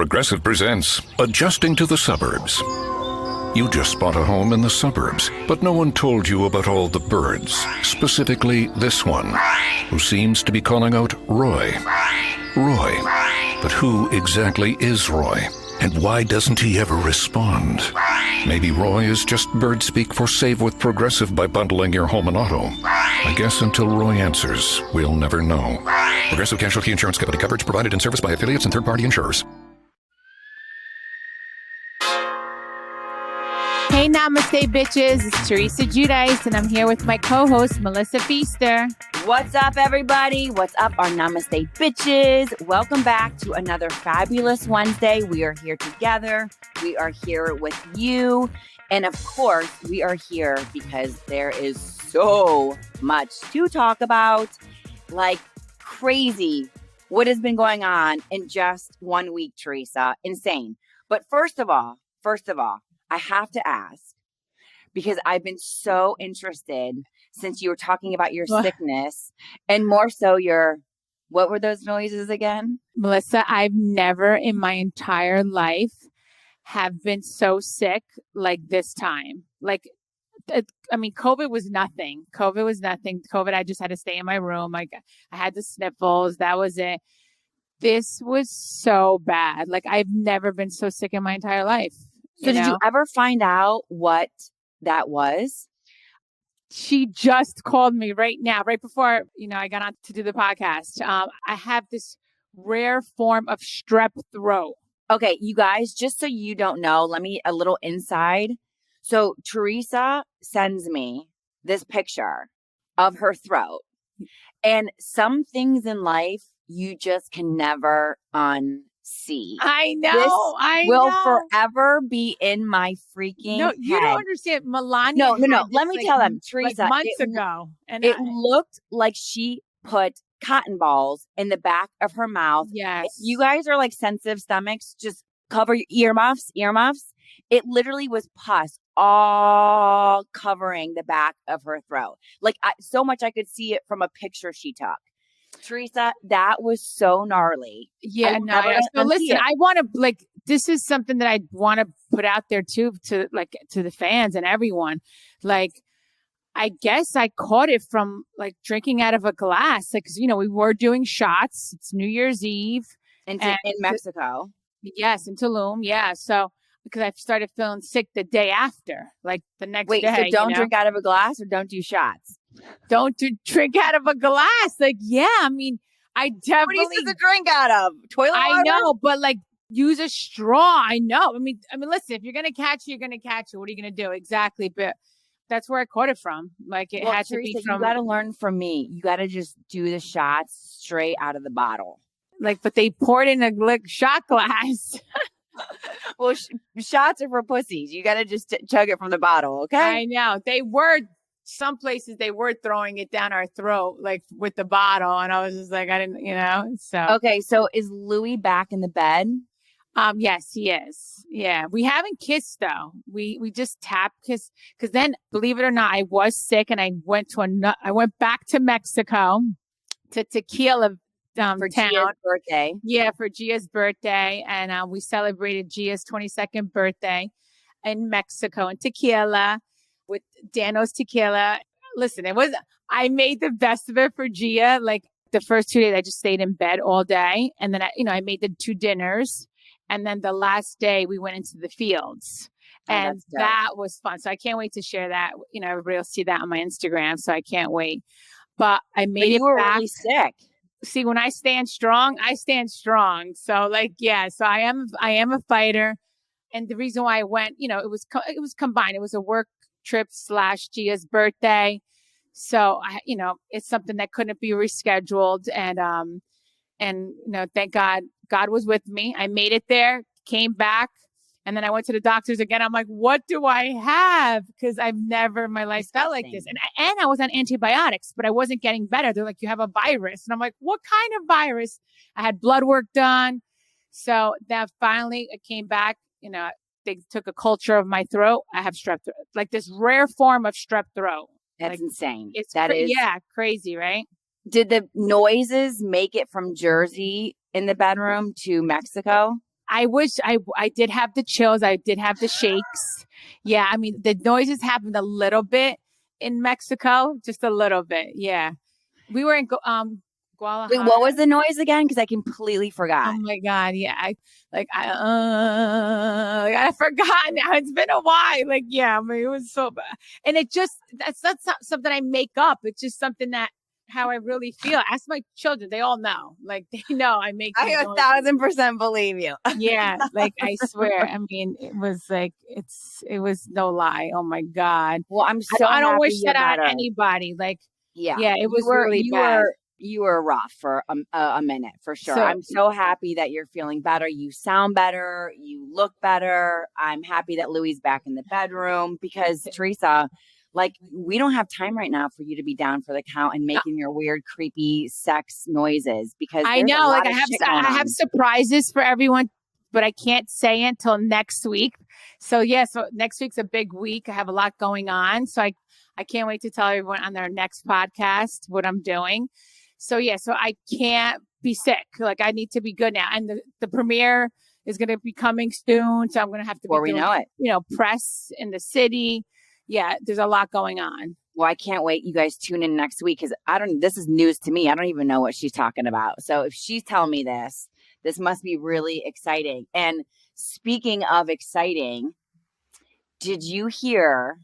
Progressive presents Adjusting to the Suburbs. You just bought a home in the suburbs, but no one told you about all the birds, specifically this one, who seems to be calling out Roy. Roy. But who exactly is Roy? And why doesn't he ever respond? Maybe Roy is just bird speak for save with Progressive by bundling your home and auto. I guess until Roy answers, we'll never know. Progressive Casualty Insurance Company. Coverage provided in service by affiliates and third-party insurers. Hey, Namaste, bitches. It's Teresa Giudice, and I'm here with my co-host, Melissa Feaster. What's up, everybody? What's up, our Namaste, bitches? Welcome back to another fabulous Wednesday. We are here together. We are here with you. And of course, we are here because there is so much to talk about, like crazy what has been going on in just 1 week, Teresa. Insane. But first of all, I have to ask, because I've been so interested since you were talking about your sickness and more so what were those noises again? Melissa, I've never in my entire life have been so sick like this time. COVID was nothing. COVID, I just had to stay in my room. I had the sniffles. That was it. This was so bad. I've never been so sick in my entire life. So did you ever find out what that was? She just called me right now, right before, I got on to do the podcast. I have this rare form of strep throat. Okay, you guys, just so you don't know, a little inside. So Teresa sends me this picture of her throat. And some things in life you just can never unsee. I know. This will forever be in my freaking No, you head. don't understand. Melania. No. Let me tell them, Teresa. Months ago. And it looked like she put cotton balls in the back of her mouth. Yes. If you guys are sensitive stomachs, just cover your earmuffs. It literally was pus all covering the back of her throat. So much I could see it from a picture she took. Teresa, that was so gnarly. Yeah, so listen, I want to this is something that I want to put out there too, to the fans and everyone. I guess I caught it from drinking out of a glass. Cause we were doing shots. It's New Year's Eve. In Mexico. Yes, in Tulum. Yeah. So because I started feeling sick the day after, the next day. Wait, so don't drink out of a glass or don't do shots? Don't drink out of a glass. I definitely. What are you supposed to drink out of? Toilet water? I know, but use a straw. I know. I mean, listen, if you're going to catch it, you're going to catch it. What are you going to do? Exactly. But that's where I caught it from. It had to be from. You got to learn from me. You got to just do the shots straight out of the bottle. But they poured in a shot glass. Well, shots are for pussies. You got to just chug it from the bottle, okay? I know. Some places they were throwing it down our throat, with the bottle. And I was just I didn't, so. Okay. So is Louis back in the bed? Yes, he is. Yeah. We haven't kissed though. We just tap kiss. Cause then believe it or not, I was sick and I went back to Mexico to Tequila for town. Gia's birthday. Yeah. For Gia's birthday. And we celebrated Gia's 22nd birthday in Mexico in Tequila. With Dano's tequila. Listen, I made the best of it for Gia. The first 2 days, I just stayed in bed all day. And then I made the 2 dinners. And then the last day we went into the fields and that was fun. So I can't wait to share that. Everybody will see that on my Instagram. So I can't wait, but I made it. You were back. Really sick. See, when I stand strong, I stand strong. So so I am a fighter. And the reason why I went, it was combined. It was a work trip / Gia's birthday. So it's something that couldn't be rescheduled. And thank God was with me. I made it there, came back. And then I went to the doctors again. I'm like, what do I have? Because I've never in my life felt like this. And I was on antibiotics, but I wasn't getting better. They're like, you have a virus. And I'm like, what kind of virus? I had blood work done. So that finally it came back, they took a culture of my throat. I have strep throat, this rare form of strep throat. That's insane. Yeah, crazy, right? Did the noises make it from Jersey in the bedroom to Mexico? I wish I did have the chills. I did have the shakes. Yeah. I mean, the noises happened a little bit in Mexico, just a little bit. Yeah. We were in Guadalajara. Wait, what was the noise again? Because I completely forgot. Oh my God. Yeah. I forgot now. It's been a while. Like, yeah, I mean, it was so bad. And that's not something I make up. It's just something that how I really feel. Ask my children. They all know. Like, they know I make. I 1,000% believe you. Yeah. Like, I swear. I mean, it was like, it was no lie. Oh my God. Well, I'm so I don't happy wish you're that on better. anybody. Like, Yeah, it was really bad. You were rough for a minute, for sure. So- I'm so happy that you're feeling better. You sound better. You look better. I'm happy that Louie's back in the bedroom because Teresa, like, we don't have time right now for you to be down for the count and making your weird, creepy sex noises because I know, like I have surprises for everyone, but I can't say it until next week. So so next week's a big week. I have a lot going on. So I can't wait to tell everyone on their next podcast what I'm doing. So so I can't be sick. Like, I need to be good now. And the premiere is going to be coming soon. So I'm going to have to Before we know it. Press in the city. Yeah, there's a lot going on. Well, I can't wait. You guys tune in next week because this is news to me. I don't even know what she's talking about. So if she's telling me this must be really exciting. And speaking of exciting, did you hear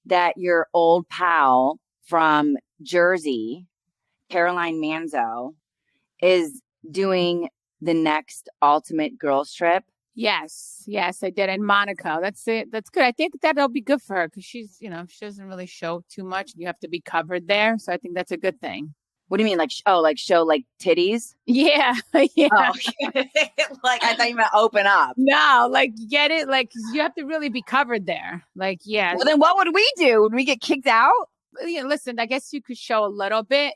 that your old pal from Jersey, Caroline Manzo, is doing the next ultimate girls trip? Yes, I did. In Monaco. That's it. That's good. I think that'll be good for her because she's, she doesn't really show too much. You have to be covered there. So I think that's a good thing. What do you mean? Like show like titties? Yeah. Yeah. Oh, like I thought you meant open up. No, like, get it? Like, you have to really be covered there. Like, yeah. Well, then what would we do? Would we get kicked out? Listen, I guess you could show a little bit,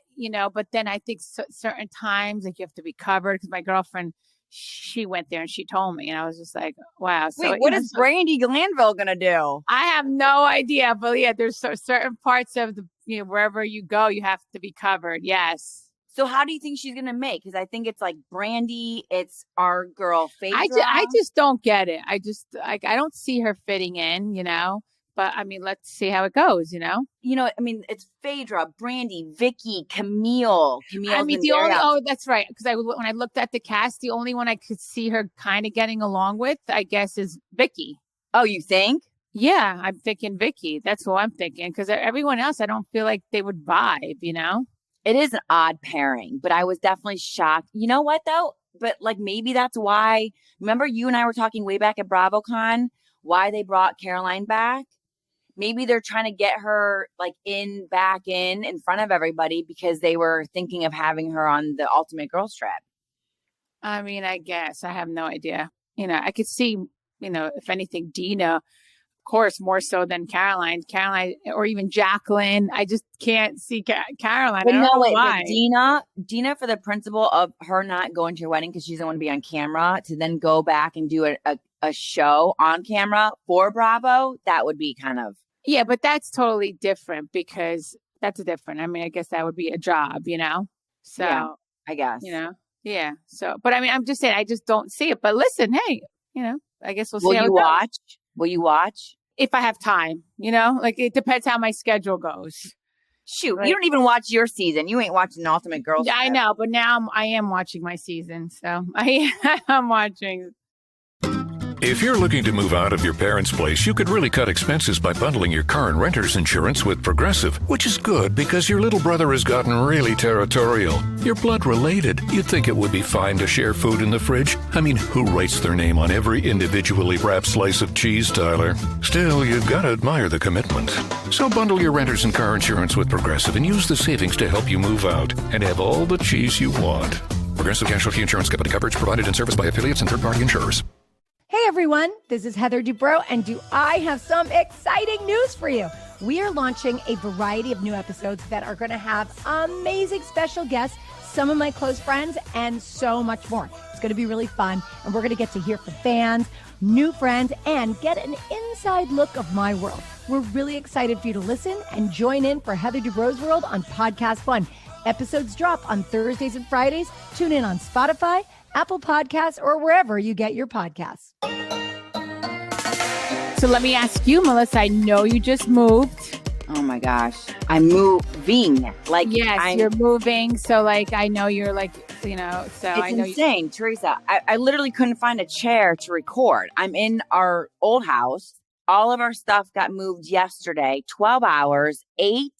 but then I think certain times, like, you have to be covered because my girlfriend, she went there and she told me, and I was just like, wow. So, wait, what is Brandy Glanville going to do? I have no idea, but there's certain parts of the, wherever you go, you have to be covered. Yes. So how do you think she's going to make? Because I think it's like Brandy, it's our girl, Phaedra. I just don't get it. I don't see her fitting in, but I mean, let's see how it goes, It's Phaedra, Brandy, Vicky, Camille. I mean, that's right. Because when I looked at the cast, the only one I could see her kind of getting along with, I guess, is Vicky. Oh, you think? Yeah, I'm thinking Vicky. That's what I'm thinking. Because everyone else, I don't feel like they would vibe, It is an odd pairing, but I was definitely shocked. You know what, though? But like, maybe that's why. Remember, you and I were talking way back at BravoCon, why they brought Caroline back? Maybe they're trying to get her like back in front of everybody because they were thinking of having her on the Ultimate Girls Trip. I mean, I guess. I have no idea. I could see, if anything, Dina, of course, more so than Caroline, or even Jacqueline. I just can't see Caroline. But I don't know wait, why. Dina, for the principle of her not going to your wedding because she doesn't want to be on camera, to then go back and do a show on camera for Bravo, that would be kind of. Yeah, but that's totally different because that's different. I mean, I guess that would be a job, So, yeah, I guess. Yeah. So, but I mean, I'm just saying, I just don't see it. But listen, hey, I guess we'll see. Will you watch? Will you watch? If I have time, like, it depends how my schedule goes. Shoot, right. You don't even watch your season. You ain't watching the Ultimate Girls Trip. I know, but now I am watching my season. So I am watching. If you're looking to move out of your parents' place, you could really cut expenses by bundling your car and renter's insurance with Progressive, which is good because your little brother has gotten really territorial. You're blood related. You'd think it would be fine to share food in the fridge. I mean, who writes their name on every individually wrapped slice of cheese, Tyler? Still, you've got to admire the commitment. So bundle your renter's and car insurance with Progressive and use the savings to help you move out and have all the cheese you want. Progressive Casualty Insurance Company. Coverage provided and serviced by affiliates and third-party insurers. Hey everyone, this is Heather Dubrow, and do I have some exciting news for you? We are launching a variety of new episodes that are going to have amazing special guests, some of my close friends, and so much more. It's going to be really fun, and we're going to get to hear from fans, new friends, and get an inside look of my world. We're really excited for you to listen and join in for Heather Dubrow's World on Podcast One. Episodes drop on Thursdays and Fridays. Tune in on Spotify, Apple Podcasts, or wherever you get your podcasts. So let me ask you, Melissa, I know you just moved. Oh my gosh. I'm moving. Like, yes, you're moving. So like, I know you're like, you know, so it's I know insane, Teresa. I literally couldn't find a chair to record. I'm in our old house. All of our stuff got moved yesterday, 12 hours, 8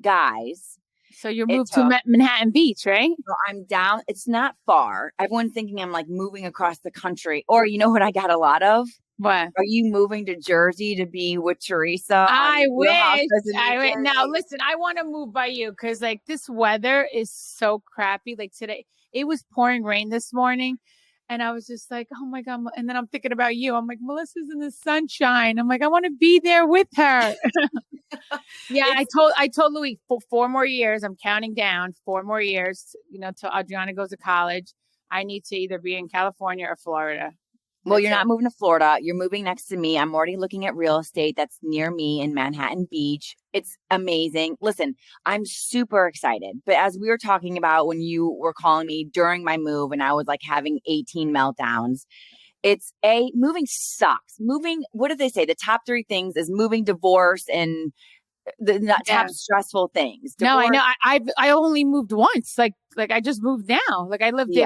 guys. So you moved to Manhattan Beach, right? So I'm down. It's not far. Everyone's thinking I'm like moving across the country. Or you know what I got a lot of? What? Are you moving to Jersey to be with Teresa? I wish. Wish. Now, listen, I want to move by you because like this weather is so crappy. Like today, it was pouring rain this morning. And I was just like, oh my God. And then I'm thinking about you. I'm like, Melissa's in the sunshine. I'm like, I want to be there with her. Yeah. I told Louis for 4 more years, I'm counting down 4 more years, you know, till Adriana goes to college. I need to either be in California or Florida. Well, you're not moving to Florida. You're moving next to me. I'm already looking at real estate that's near me in Manhattan Beach. It's amazing. Listen, I'm super excited. But as we were talking about when you were calling me during my move and I was like having 18 meltdowns, moving sucks. Moving, what did they say? The top 3 things is moving, divorce, and the top stressful things. Divorce. No, I know. I only moved once. Like I just moved now. Like I lived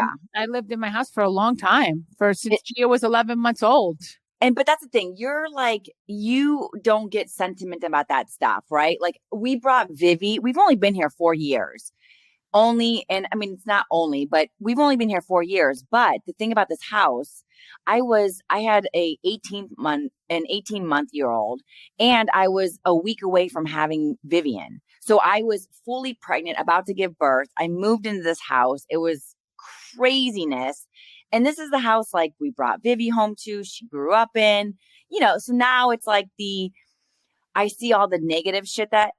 in my house for a long time. Since Gia was 11 months old. But that's the thing. You're like, you don't get sentiment about that stuff, right? Like we brought Vivi. We've only been here 4 years. It's not only, but we've only been here 4 years. But the thing about this house, I had an 18-month-year-old, and I was a week away from having Vivian. So I was fully pregnant, about to give birth. I moved into this house. It was craziness. And this is the house like we brought Vivi home to, she grew up in, you know, so now it's like I see all the negative shit that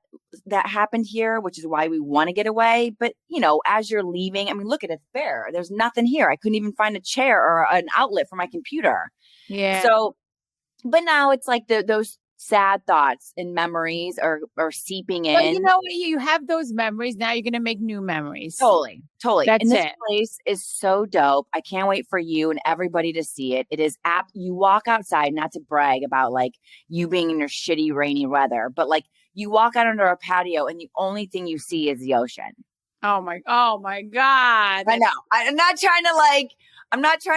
happened here, which is why we want to get away. But, you know, as you're leaving, I mean, look at it there. There's nothing here. I couldn't even find a chair or an outlet for my computer. Yeah. So, but now it's like those sad thoughts and memories are seeping in. But you know what? You have those memories. Now you're going to make new memories. Totally. That's and this place is so dope. I can't wait for you and everybody to see it. It is you walk outside, not to brag about like you being in your shitty rainy weather, but like you walk out under a patio and the only thing you see is the ocean. Oh my God. I know. I'm not trying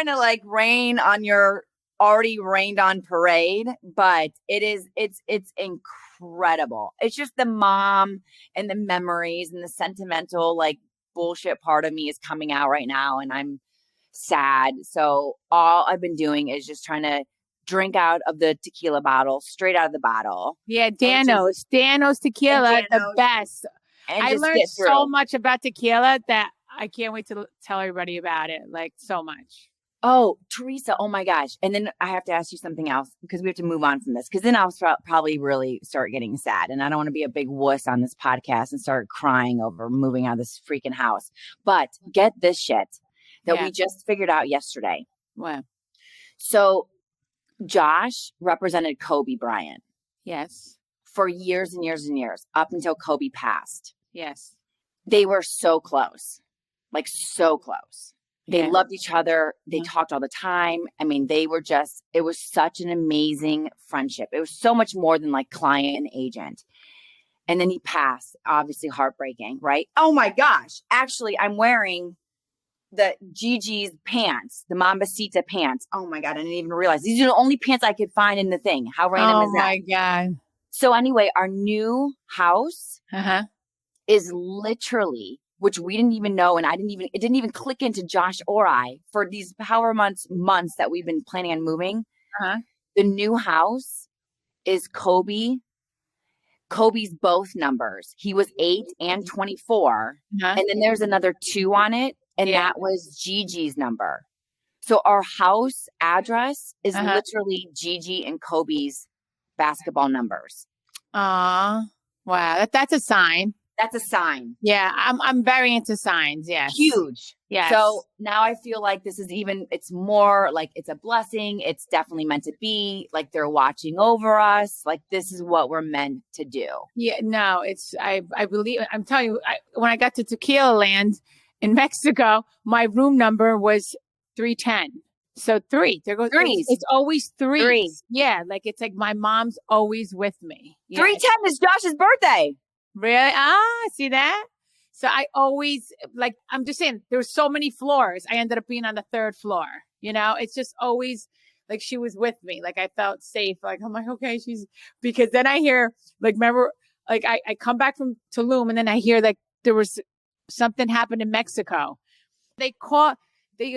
to like rain on your already rained on parade, but it's incredible. It's just the mom and the memories and the sentimental like bullshit part of me is coming out right now, and I'm sad. So all I've been doing is just trying to drink out of the tequila bottle, straight out of the bottle. Yeah, Danos tequila, the best. I learned so much about tequila that I can't wait to tell everybody about it. Like so much. Oh, Teresa. Oh my gosh. And then I have to ask you something else because we have to move on from this, because then I'll probably really start getting sad, and I don't want to be a big wuss on this podcast and start crying over moving out of this freaking house. But get this shit that we just figured out yesterday. What? So Josh represented Kobe Bryant. Yes. For years and years and years, up until Kobe passed. Yes. They were so close, like so close. They loved each other. They talked all the time. I mean, it was such an amazing friendship. It was so much more than like client and agent. And then he passed, obviously heartbreaking, right? Oh my gosh. Actually, I'm wearing the Gigi's pants, the Mambasita pants. Oh my God. I didn't even realize these are the only pants I could find in the thing. How random is that? Oh my God. So anyway, our new house is literally, which we didn't even know, and it didn't even click into Josh or I for these power months that we've been planning on moving. The new house is Kobe's both numbers. He was 8 and 24. And then there's another 2 on it. And that was Gigi's number. So our house address is literally Gigi and Kobe's basketball numbers. Wow. That's a sign. That's a sign. Yeah, I'm very into signs. Yes. Huge. Yes. So now I feel like it's more like it's a blessing. It's definitely meant to be. Like they're watching over us. Like this is what we're meant to do. Yeah, no, I believe, I'm telling you, when I got to Tequila Land in Mexico, my room number was 310. So 3. There goes Threes. It's always 3. Three. Yeah, like it's like my mom's always with me. Yeah. 310 is Josh's birthday. Really? See that? So I always, like, I'm just saying, there were so many floors. I ended up being on the 3rd floor. You know, it's just always like she was with me. Like I felt safe. Like, I'm like, okay, because then I hear, like, remember, like I come back from Tulum and then I hear like there was something happened in Mexico. They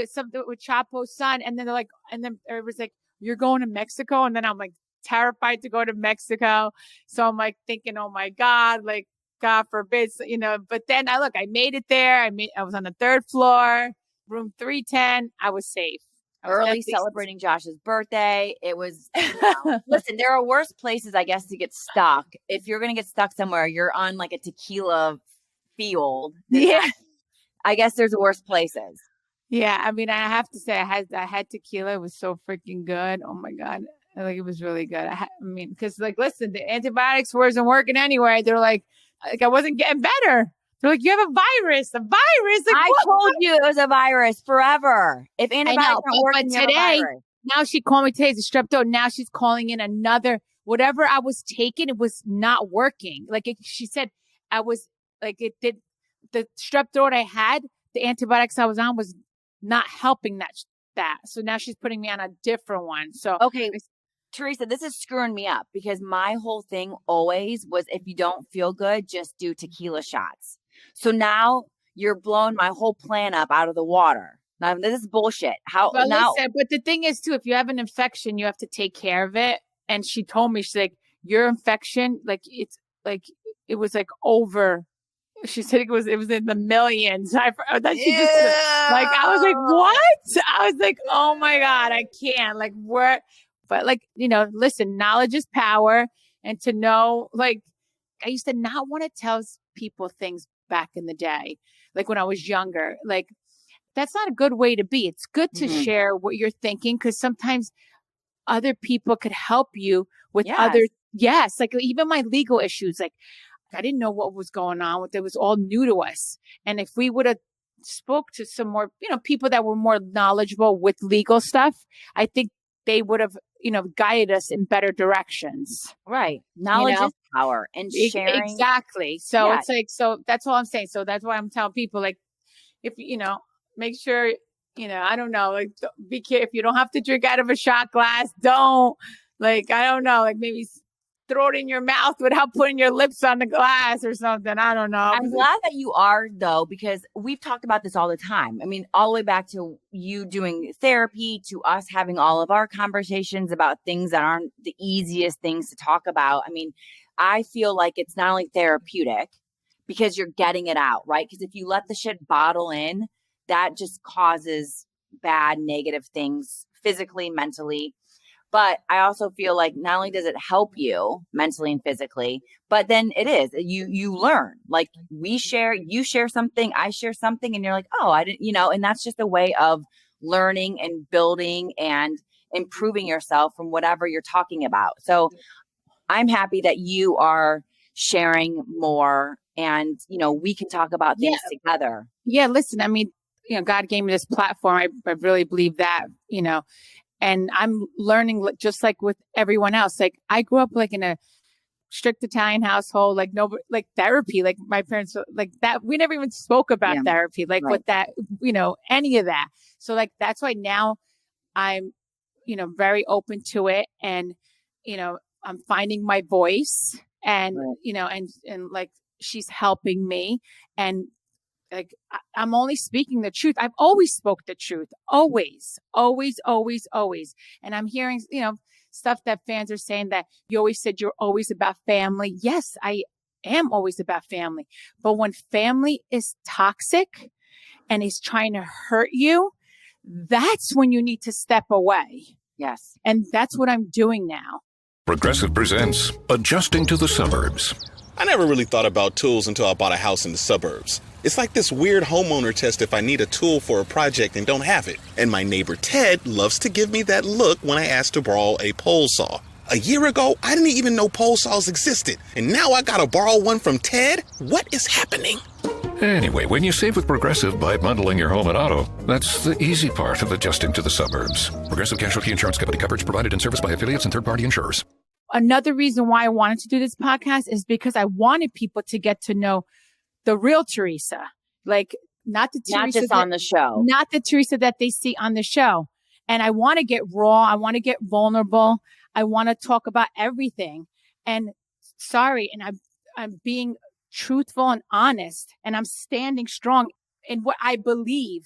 something with Chapo's son. And then and then it was like, you're going to Mexico. And then I'm like terrified to go to Mexico. So I'm like thinking, oh my God, like, God forbid, you know, but then I made it there. I was on the 3rd floor, room 310. I was safe. Early celebrating Josh's birthday. It was, listen, there are worse places, I guess, to get stuck. If you're going to get stuck somewhere, you're on like a tequila field. Yeah. I guess there's worse places. Yeah. I mean, I have to say I had tequila. It was so freaking good. Oh my God. Like it was really good. Because like, listen, the antibiotics wasn't working anyway. They're like I wasn't getting better. They're like, you have a virus. Like, I told you it was a virus forever. If antibiotics aren't working, you have a virus. Now she called me today. It's a strep throat. Now she's calling in another, whatever I was taking, it was not working. Like she said, I was like, it did the strep throat I had, the antibiotics I was on was not helping that. So now she's putting me on a different one. So, okay. Teresa, this is screwing me up because my whole thing always was if you don't feel good, just do tequila shots. So now you're blowing my whole plan up out of the water. Now, this is bullshit. Listen, but the thing is too, if you have an infection, you have to take care of it. And she told me, she's like, your infection, like it's like, it was like over. She said it was in the millions. I was like, what? I was like, oh my God, I can't. Like, where? But like, you know, listen, knowledge is power. And to know, like, I used to not want to tell people things back in the day. Like when I was younger, like that's not a good way to be. It's good to share what you're thinking because sometimes other people could help you with like even my legal issues. Like I didn't know what was going on with it. It was all new to us. And if we would have spoke to some more, you know, people that were more knowledgeable with legal stuff, I think they would have, you know, guided us in better directions. Right. Knowledge is power and sharing. Exactly. So it's like, so that's all I'm saying. So that's why I'm telling people, like, if, you know, make sure, you know, I don't know, like, be careful. If you don't have to drink out of a shot glass, don't, like, I don't know, like maybe throw it in your mouth without putting your lips on the glass or something. I don't know. I'm glad that you are, though, because we've talked about this all the time. I mean, all the way back to you doing therapy, to us having all of our conversations about things that aren't the easiest things to talk about. I mean, I feel like it's not only therapeutic because you're getting it out, right? Because if you let the shit bottle in, that just causes bad, negative things physically, mentally. But I also feel like not only does it help you mentally and physically, but then it is, you learn, like you share something, I share something, and you're like, oh, I didn't, you know, and that's just a way of learning and building and improving yourself from whatever you're talking about. So I'm happy that you are sharing more and, you know, we can talk about things together. Yeah. Listen, I mean, you know, God gave me this platform. I really believe that, you know, and I'm learning just like with everyone else. Like I grew up like in a strict Italian household, like nobody, like therapy, like my parents, like that. We never even spoke about therapy, like what that, you know, any of that. So like, that's why now I'm, you know, very open to it. And, you know, I'm finding my voice and, you know, and like she's helping me and, like I'm only speaking the truth. I've always spoke the truth. Always. And I'm hearing, you know, stuff that fans are saying that you always said you're always about family. Yes, I am always about family. But when family is toxic and is trying to hurt you, that's when you need to step away. Yes. And that's what I'm doing now. Progressive presents Adjusting to the Suburbs. I never really thought about tools until I bought a house in the suburbs. It's like this weird homeowner test if I need a tool for a project and don't have it. And my neighbor Ted loves to give me that look when I ask to borrow a pole saw. A year ago, I didn't even know pole saws existed. And now I gotta borrow one from Ted? What is happening? Anyway, when you save with Progressive by bundling your home and auto, that's the easy part of adjusting to the suburbs. Progressive Casualty Insurance Company, coverage provided in service by affiliates and third-party insurers. Another reason why I wanted to do this podcast is because I wanted people to get to know the real Teresa, like not just on the show, not the Teresa that they see on the show. And I want to get raw. I want to get vulnerable. I want to talk about everything. And I'm being truthful and honest, and I'm standing strong in what I believe.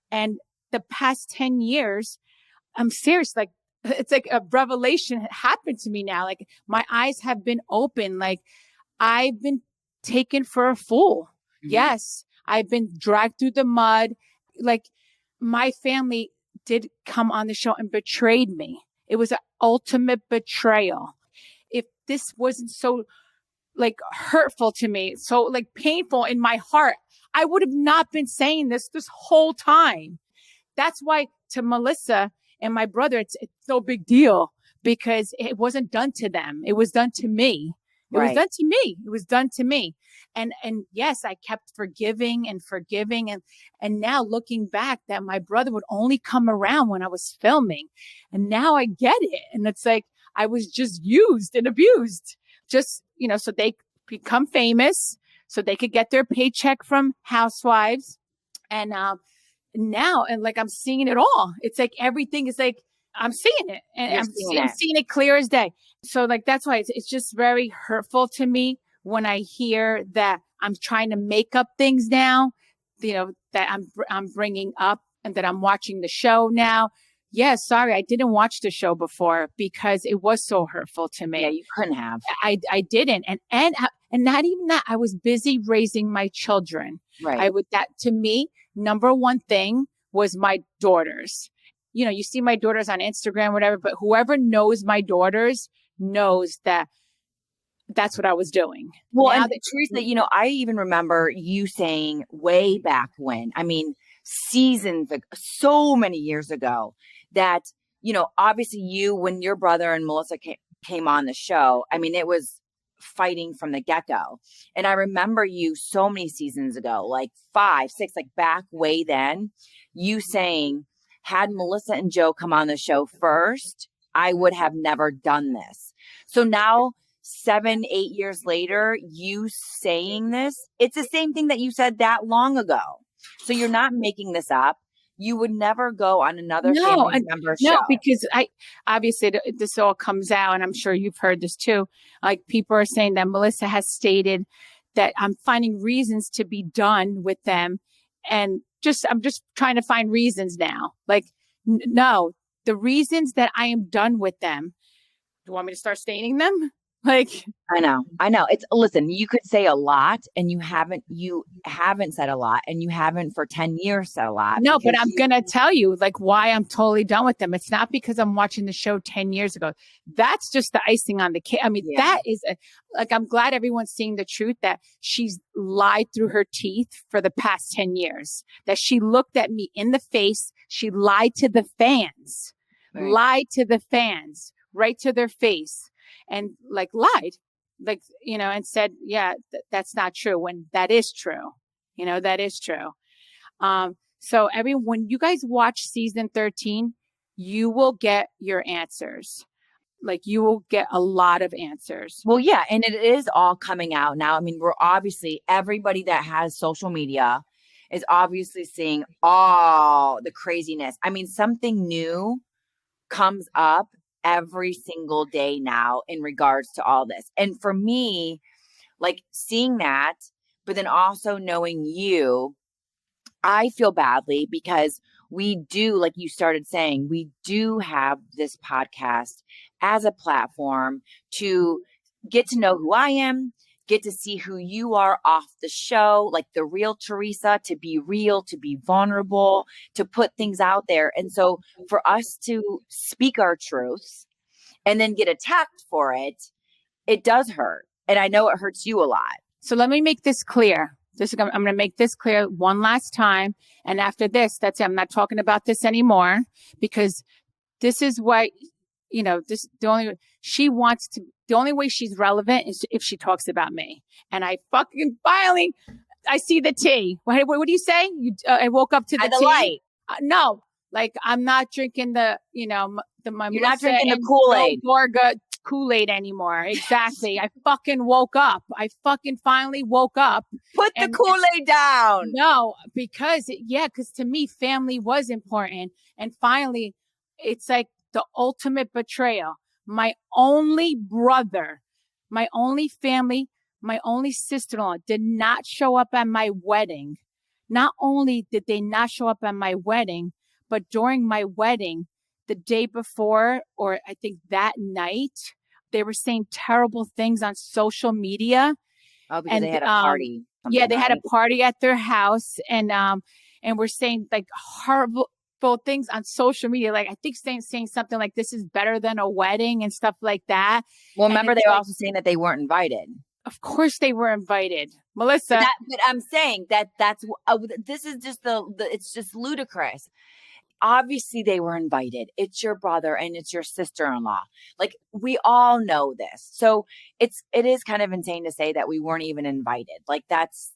And the past 10 years, I'm serious. Like, it's like a revelation happened to me now. Like, my eyes have been open. Like, I've been taken for a fool. Mm-hmm. Yes. I've been dragged through the mud. Like, my family did come on the show and betrayed me. It was an ultimate betrayal. If this wasn't so like hurtful to me, so like painful in my heart, I would have not been saying this whole time. That's why to Melissa and my brother, it's no big deal, because it wasn't done to them. It was done to me. It was done to me. It was done to me. And yes, I kept forgiving. And now looking back, that my brother would only come around when I was filming. And now I get it. And it's like, I was just used and abused. Just, so they become famous, so they could get their paycheck from Housewives. And now, and like, I'm seeing it all. It's like, everything is like, I'm seeing it. And I'm seeing it clear as day. So like, that's why it's just very hurtful to me when I hear that I'm trying to make up things now, that I'm bringing up, and that I'm watching the show now. Yes, sorry, I didn't watch the show before because it was so hurtful to me. Yeah, you couldn't have. I didn't, and not even that. I was busy raising my children. Right. That to me, number one thing was my daughters. You see my daughters on Instagram, whatever, but whoever knows my daughters knows that that's what I was doing. Well, and Teresa, I even remember you saying way back when, seasons, like so many years ago, that, obviously when your brother and Melissa came on the show, it was fighting from the get-go. And I remember you so many seasons ago, like 5, 6, like back way then, you saying, had Melissa and Joe come on the show first, I would have never done this. So now 7, 8 years later, you saying this, it's the same thing that you said that long ago. So you're not making this up. You would never go on another family member show. No, because obviously this all comes out, and I'm sure you've heard this too. Like, people are saying that Melissa has stated that I'm finding reasons to be done with them. And I'm just trying to find reasons now. Like, no, the reasons that I am done with them. Do you want me to start stating them? Like, I know. Listen, you could say a lot, and you haven't said a lot, and you haven't for 10 years said a lot. No, but I'm going to tell you like why I'm totally done with them. It's not because I'm watching the show 10 years ago. That's just the icing on the cake. That is I'm glad everyone's seeing the truth, that she's lied through her teeth for the past 10 years, that she looked at me in the face. She lied to the fans, right to their face. And like lied, and said, yeah, that's not true, when that is true. That is true. So when you guys watch season 13, you will get your answers. Like, you will get a lot of answers. Well, yeah. And it is all coming out now. We're obviously, everybody that has social media is obviously seeing all the craziness. Something new comes up every single day now in regards to all this. And for me, like, seeing that, but then also knowing you, I feel badly because we do, like you started saying, we do have this podcast as a platform to get to know who I am, get to see who you are off the show, like the real Teresa, to be real, to be vulnerable, to put things out there. And so for us to speak our truths and then get attacked for it, it does hurt. And I know it hurts you a lot. So let me make this clear. I'm going to make this clear one last time. And after this, that's it. I'm not talking about this anymore, because this is what, the only way she's relevant is if she talks about me. And I fucking finally, I see the tea. What do you say? I woke up to the By the tea. light. No, like I'm not drinking my You're not Melissa drinking the and Kool-Aid. Bill Gorga Kool-Aid anymore. Exactly. I fucking woke up. I fucking finally woke up. Put the Kool-Aid down. No, because to me, family was important. And finally, it's like the ultimate betrayal. My only brother, my only family, my only sister-in-law did not show up at my wedding. Not only did they not show up at my wedding, but during my wedding, the day before, or I think that night, they were saying terrible things on social media. Oh, because they had a party. Yeah, they had a party at their house, and we're saying like horrible things on social media. Like I think saying something like "this is better than a wedding" and stuff like that. Well, remember they were also saying that they weren't invited. Of course, they were invited, Melissa. But I'm saying that's this is just it's just ludicrous. Obviously they were invited. It's your brother and it's your sister-in-law. Like we all know this. So it is kind of insane to say that we weren't even invited. Like that's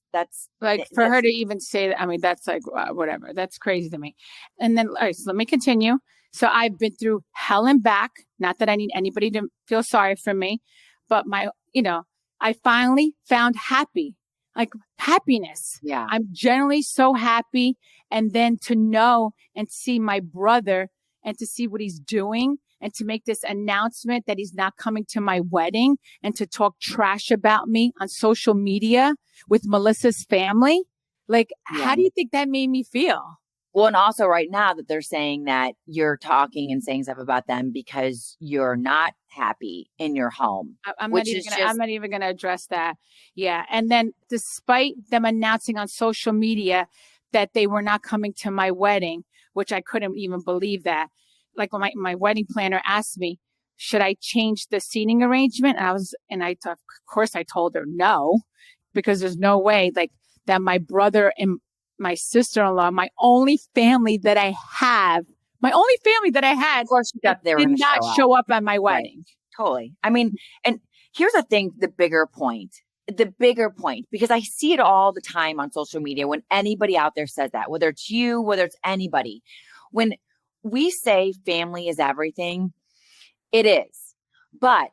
like for her to even say that. I mean, that's like whatever. That's crazy to me. And then, all right, so let me continue. So I've been through hell and back. Not that I need anybody to feel sorry for me, but I finally found happiness. Yeah. I'm generally so happy. And then to know and see my brother and to see what he's doing and to make this announcement that he's not coming to my wedding and to talk trash about me on social media with Melissa's family. Like, how do you think that made me feel? Well, and also right now that they're saying that you're talking and saying stuff about them because you're not happy in your home. I'm not even going to address that. Yeah. And then despite them announcing on social media that they were not coming to my wedding, which I couldn't even believe that. Like when my wedding planner asked me, should I change the seating arrangement? Of course I told her no, because there's no way like that my brother and my sister-in-law, my only family that I had, of course did not show up at my wedding. Right. Totally. I mean, and here's the thing, the bigger point, because I see it all the time on social media when anybody out there says that, whether it's you, whether it's anybody, when we say family is everything, it is, but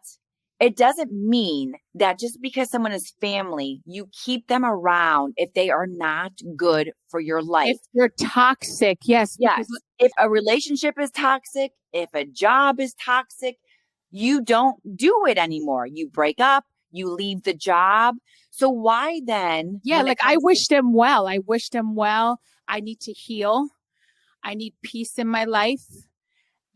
it doesn't mean that just because someone is family, you keep them around if they are not good for your life. If they're toxic, yes. Yes. If a relationship is toxic, if a job is toxic, you don't do it anymore. You break up, you leave the job. So why then? Yeah, like I wish them well. I need to heal. I need peace in my life.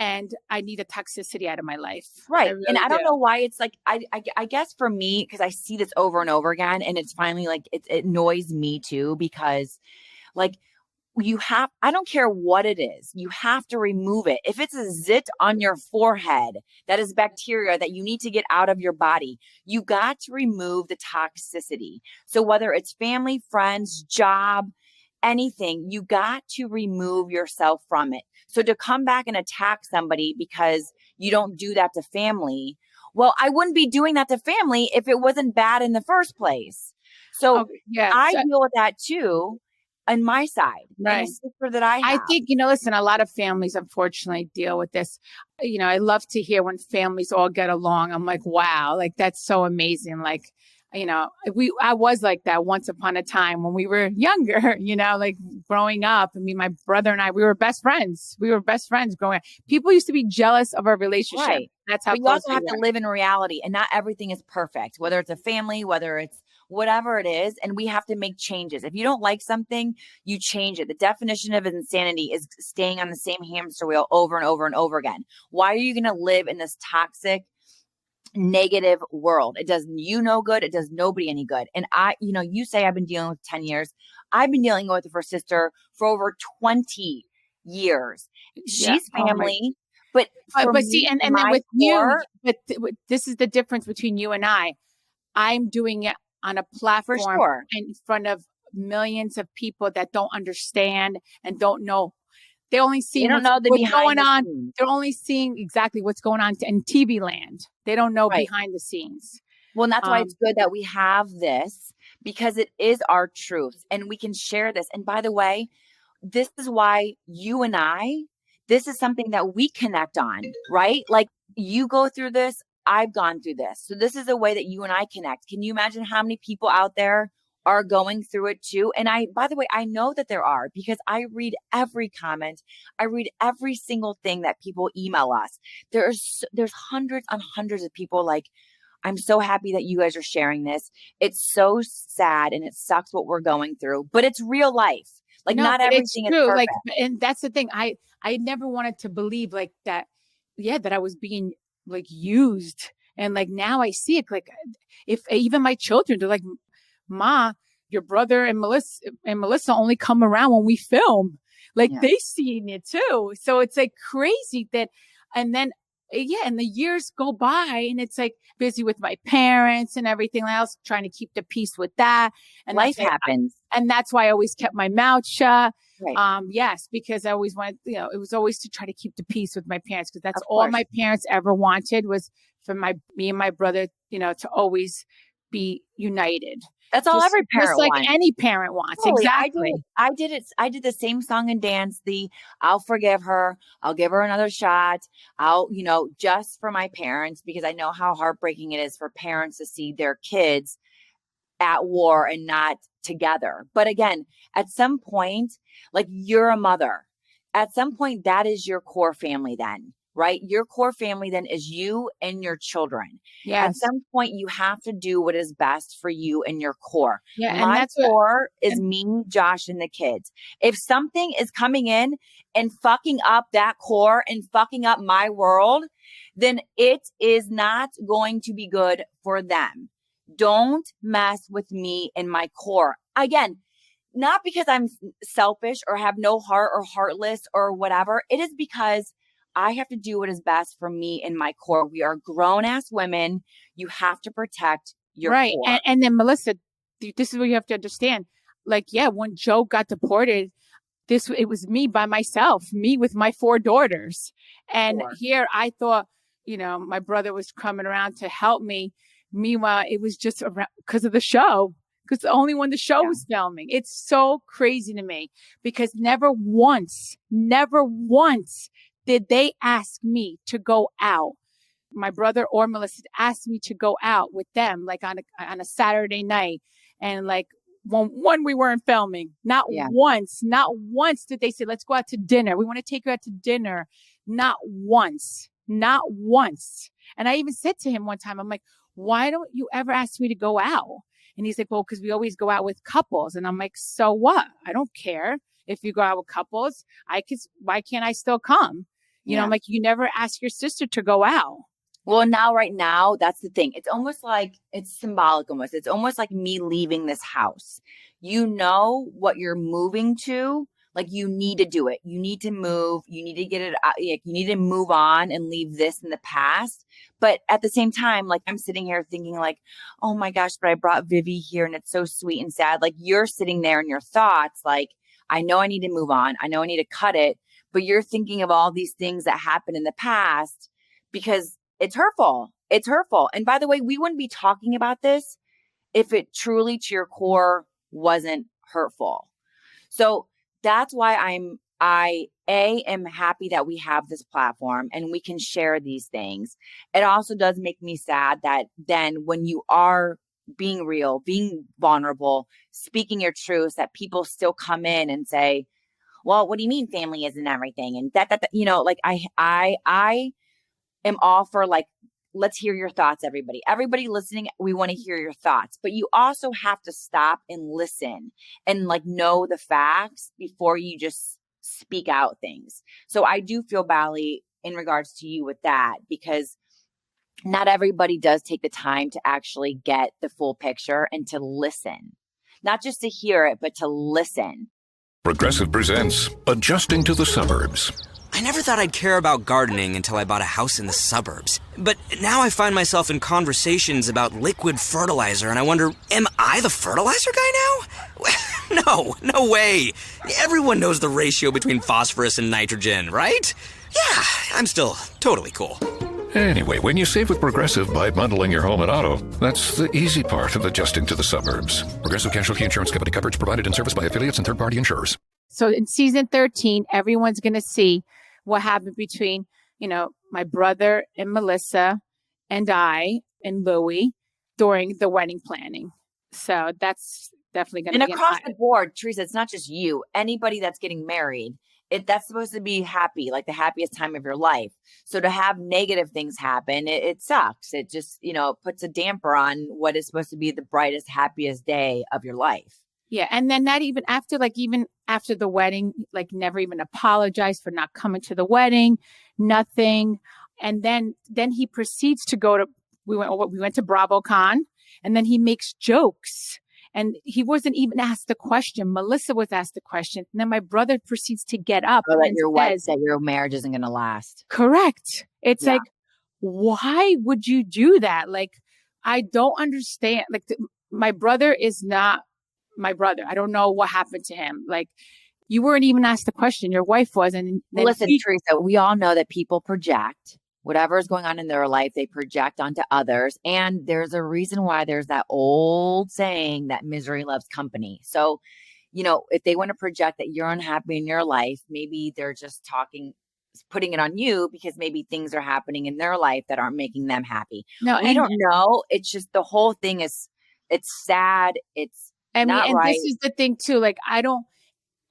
And I need a toxicity out of my life. Right. And I don't know why it's like, I guess for me, because I see this over and over again, and it's finally like, it annoys me too, because like I don't care what it is, you have to remove it. If it's a zit on your forehead, that is bacteria that you need to get out of your body. You got to remove the toxicity. So whether it's family, friends, job, anything, you got to remove yourself from it. So to come back and attack somebody because you don't do that to family, well, I wouldn't be doing that to family if it wasn't bad in the first place. So I deal with that too on my side. Right. Sister that I have. I think, listen, a lot of families unfortunately deal with this. I love to hear when families all get along. I'm like, wow, like that's so amazing. Like, I was like that once upon a time when we were younger, like growing up. I mean, my brother and I, we were best friends. Growing up. People used to be jealous of our relationship. Right. That's how. But you also have to live in reality, and not everything is perfect, whether it's a family, whether it's whatever it is. And we have to make changes. If you don't like something, you change it. The definition of insanity is staying on the same hamster wheel over and over and over again. Why are you going to live in this toxic, negative world? It does you no good. It does nobody any good. And you say I've been dealing with 10 years. I've been dealing with her sister for over 20 years. She's family, but see, and then with you, but this is the difference between you and I. I'm doing it on a platform in front of millions of people that don't understand and don't know. They only see what's going on. They're only seeing exactly what's going on in TV land. They don't know behind the scenes. Well, and that's why it's good that we have this, because it is our truth and we can share this. And by the way, this is why you and this is something that we connect on, right? Like you go through this, I've gone through this. So this is a way that you and I connect. Can you imagine how many people out there are going through it too? And by the way, I know that there are, because I read every comment. I read every single thing that people email us. There's hundreds and hundreds of people like, I'm so happy that you guys are sharing this. It's so sad and it sucks what we're going through, but it's real life. Like not everything is perfect. Like, and that's the thing. I never wanted to believe like that. Yeah, that I was being like used, and like now I see it. Like, if even my children, they're like, "Ma, your brother and Melissa only come around when we film." Like they seen it too. So it's like crazy that, and then. Yeah, and the years go by and it's like busy with my parents and everything else, trying to keep the peace with that. And life happens. And that's why I always kept my mouth shut. Right. Yes, because I always wanted, it was always to try to keep the peace with my parents, because that's all my parents ever wanted, was for me and my brother, to always be united. That's all every parent wants. Like any parent wants. Totally. Exactly. I did it. I did the same song and dance. I'll forgive her. I'll give her another shot. I'll, just for my parents, because I know how heartbreaking it is for parents to see their kids at war and not together. But again, at some point, like you're a mother, at some point that is your core family then. Right? Your core family then is you and your children. Yes. At some point, you have to do what is best for you and your core. Yeah, My core is me, Josh, and the kids. If something is coming in and fucking up that core and fucking up my world, then it is not going to be good for them. Don't mess with me and my core. Again, not because I'm selfish or have no heart or heartless or whatever. It is because I have to do what is best for me and my core. We are grown ass women. You have to protect your core. And then Melissa, this is what you have to understand. Like, yeah, when Joe got deported, it was me by myself, me with my 4 daughters. And here I thought, my brother was coming around to help me. Meanwhile, it was just because of the show. Because only when the show was filming. It's so crazy to me, because never once did they ask me to go out? My brother or Melissa asked me to go out with them, like on a Saturday night. And like when we weren't filming, not once did they say, let's go out to dinner. We want to take you out to dinner. Not once. And I even said to him one time, I'm like, why don't you ever ask me to go out? And he's like, well, because we always go out with couples. And I'm like, so what? I don't care if you go out with couples. Why can't I still come? I'm like, you never ask your sister to go out. Well, right now, that's the thing. It's almost like, it's symbolic almost. It's almost like me leaving this house. You know what you're moving to. Like, you need to do it. You need to move. You need to get it out. You need to move on and leave this in the past. But at the same time, like, I'm sitting here thinking like, oh my gosh, but I brought Vivi here and it's so sweet and sad. Like, you're sitting there in your thoughts. Like, I know I need to move on. I know I need to cut it. But you're thinking of all these things that happened in the past because it's hurtful. It's hurtful. And by the way, we wouldn't be talking about this if it truly to your core wasn't hurtful. So that's why I am happy that we have this platform and we can share these things. It also does make me sad that then when you are being real, being vulnerable, speaking your truth, that people still come in and say, well, what do you mean family isn't everything? And that like I am all for like, let's hear your thoughts, everybody. Everybody listening, we want to hear your thoughts. But you also have to stop and listen and like know the facts before you just speak out things. So I do feel badly in regards to you with that, because not everybody does take the time to actually get the full picture and to listen. Not just to hear it, but to listen. Progressive presents Adjusting to the Suburbs. I never thought I'd care about gardening until I bought a house in the suburbs. But now I find myself in conversations about liquid fertilizer, and I wonder, am I the fertilizer guy now? No way. Everyone knows the ratio between phosphorus and nitrogen, right? Yeah, I'm still totally cool. Anyway, when you save with Progressive by bundling your home and auto, that's the easy part of adjusting to the suburbs. Progressive Casualty Insurance Company, coverage provided and serviced by affiliates and third-party insurers. So in season 13, everyone's going to see what happened between, my brother and Melissa and I and Louie during the wedding planning. So that's definitely going to be. And across the board, Teresa, it's not just you. Anybody that's getting married, that's supposed to be happy, like the happiest time of your life. So to have negative things happen, it sucks. It just, puts a damper on what is supposed to be the brightest, happiest day of your life. Yeah. And then not even after, even after the wedding, never even apologized for not coming to the wedding, nothing. And then he proceeds to we went to BravoCon, and then he makes jokes. And he wasn't even asked the question. Melissa was asked the question. And then my brother proceeds to get up that and says that your marriage isn't going to last. Correct. It's why would you do that? I don't understand. My brother is not my brother. I don't know what happened to him. You weren't even asked the question. Your wife was. And listen, Teresa, we all know that people project. Whatever is going on in their life, they project onto others. And there's a reason why there's that old saying that misery loves company. So, if they want to project that you're unhappy in your life, maybe they're just putting it on you because maybe things are happening in their life that aren't making them happy. No, I don't know. It's just the whole thing it's sad. It's not right. This is the thing too.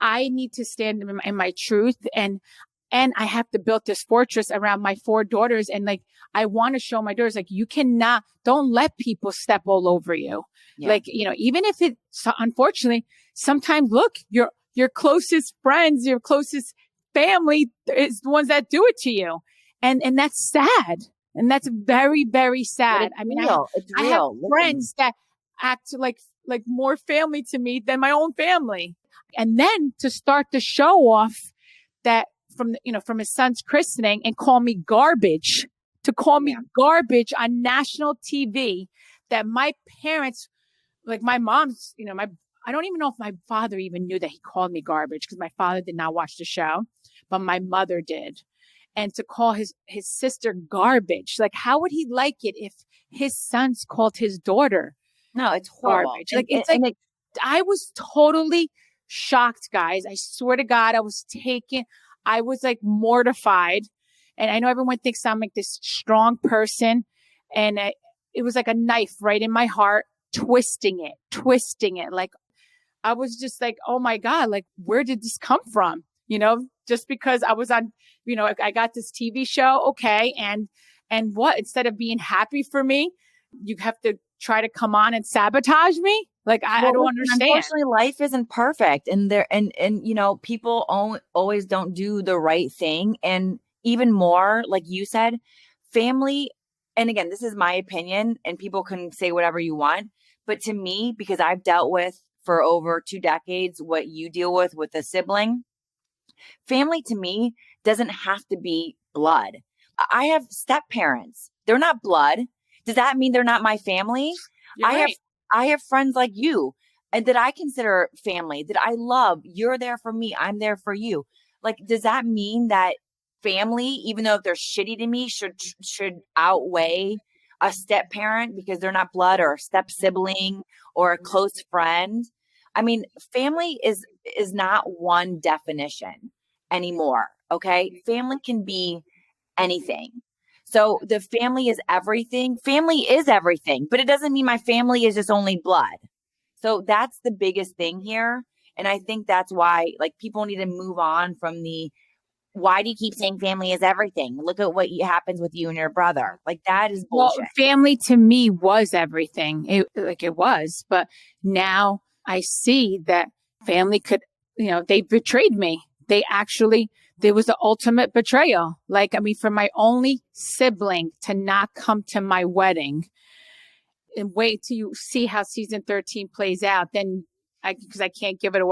I need to stand in my truth, and I have to build this fortress around my 4 daughters. And I want to show my daughters, don't let people step all over you. Yeah. Even if unfortunately, sometimes look, your closest friends, your closest family is the ones that do it to you. And that's sad. And that's very, very sad. I have friends that act like more family to me than my own family. And then to start the show off that from his son's christening and call me garbage, garbage on national TV, that my parents, my mom's, I don't even know if my father even knew that he called me garbage, because my father did not watch the show, but my mother did. And to call his sister garbage, how would he like it if his sons called his daughter? No, it's horrible. Garbage. I was totally shocked, guys. I swear to God, I was mortified. And I know everyone thinks I'm this strong person. And it was like a knife right in my heart, twisting it. I was just oh my God, where did this come from? Just because I was on, I got this TV show. Okay. And what, instead of being happy for me, you have to try to come on and sabotage me? I don't understand. Unfortunately, life isn't perfect, and people always don't do the right thing. And even more, like you said, family. And again, this is my opinion, and people can say whatever you want. But to me, because I've dealt with for over 2 decades what you deal with a sibling, family to me doesn't have to be blood. I have step parents; they're not blood. Does that mean they're not my family? I have friends like you and that I consider family, that I love. You're there for me. I'm there for you. Does that mean that family, even though if they're shitty to me, should outweigh a step parent because they're not blood, or a step sibling or a close friend? Family is not one definition anymore. Okay. Family can be anything. So the family is everything. Family is everything, but it doesn't mean my family is just only blood. So that's the biggest thing here. And I think that's why people need to move on from why do you keep saying family is everything? Look at what happens with you and your brother. That is bullshit. Well, family to me was everything. It was, but now I see that family could, they betrayed me. There was the ultimate betrayal. For my only sibling to not come to my wedding and wait till you see how season 13 plays out, then because I can't give it away.